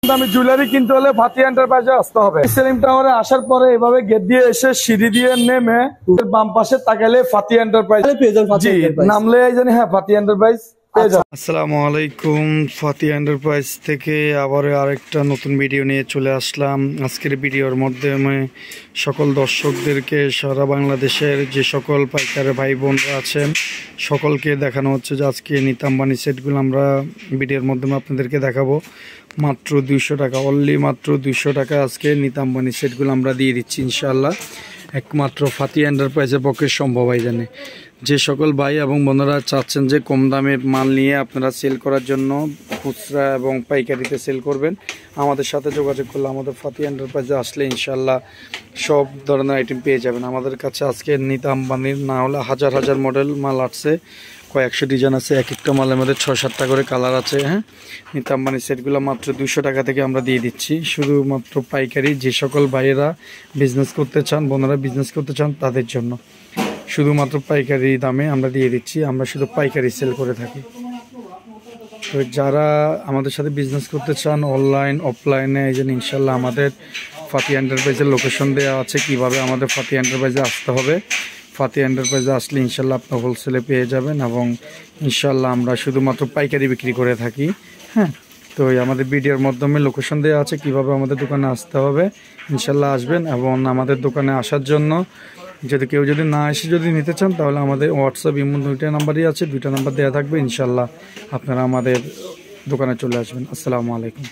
দামি জুয়েলারি কিনতে হলে ফাতিয়া এন্টারপ্রাইজে আসতে হবে। সেলিম টাওয়ারে আসার পরে এভাবে গেট দিয়ে এসে সিঁড়ি দিয়ে নেমে বাম পাশে তাকালে ফাতিয়া এন্টারপ্রাইজ নামলে জানি হ্যাঁ ফাতিয়া এন্টারপ্রাইজ। আসসালামু আলাইকুম, ফাতিয়া এন্টারপ্রাইজ থেকে আবার আরেকটা নতুন ভিডিও নিয়ে চলে আসলাম। আজকের ভিডিওর মাধ্যমে সকল দর্শকদেরকে সারা বাংলাদেশের যে সকল পাইকারের ভাই বোনরা আছেন সকলকে দেখানো হচ্ছে যে আজকে নিতাম্বানি সেটগুলো আমরা ভিডিওর মাধ্যমে আপনাদেরকে দেখাবো। মাত্র 200 টাকা, অনলি মাত্র 200 টাকা আজকে নিতাম্বানি সেটগুলো আমরা দিয়ে দিচ্ছি ইনশাআল্লাহ। একমাত্র ফাতিয়া এন্টারপ্রাইজের পক্ষে সম্ভব হয় জানে। যে সকল ভাই এবং বোনেরা চাচ্ছেন যে কম দামে মাল নিয়ে আপনারা সেল করার জন্য খুচরা এবং পাইকারিতে সেল করবেন, আমাদের সাথে যোগাযোগ করলে আমাদের ফাতিয়া এন্টারপ্রাইজে আসলে ইনশাল্লাহ সব ধরনের আইটেম পেয়ে যাবেন। আমাদের কাছে আজকে নিতাম্বানির না হলে হাজার হাজার মডেল মাল আসছে, কয়েকশো ডিজাইন আছে, এক একটা মালের মধ্যে 6-7টা করে কালার আছে। হ্যাঁ, নিতাম্বানি সেটগুলো মাত্র 200 টাকা থেকে আমরা দিয়ে দিচ্ছি। শুধুমাত্র পাইকারি যে সকল ভাইয়েরা বিজনেস করতে চান, বোনেরা বিজনেস করতে চান তাদের জন্য শুধুমাত্র পাইকারি দামে আমরা দিয়ে দিচ্ছি। আমরা শুধু পাইকারি সেল করে থাকি। তো যারা আমাদের সাথে বিজনেস করতে চান অনলাইন অফলাইনে, এই জন্য ইনশাল্লাহ আমাদের ফাতিয়া এন্টারপ্রাইজের লোকেশন দেওয়া আছে কিভাবে আমাদের ফাতিয়া এন্টারপ্রাইজে আসতে হবে। ফাতিয়া এন্টারপ্রাইজে আসলে ইনশাল্লাহ আপনার হোলসেলে পেয়ে যাবেন এবং ইনশাল্লাহ আমরা শুধুমাত্র পাইকারি বিক্রি করে থাকি। হ্যাঁ, তো আমাদের ভিডিওর মাধ্যমে লোকেশন দেওয়া আছে কিভাবে আমাদের দোকানে আসতে হবে। ইনশাল্লাহ আসবেন এবং আমাদের দোকানে আসার জন্য যদি কেউ যদি না এসে যদি নিতে চান তাহলে আমাদের হোয়াটসঅ্যাপ ইমো 2টা নাম্বারই আছে, 2টা নাম্বার দেওয়া থাকবে। ইনশাল্লাহ আপনারা আমাদের দোকানে চলে আসবেন। আসসালামু আলাইকুম।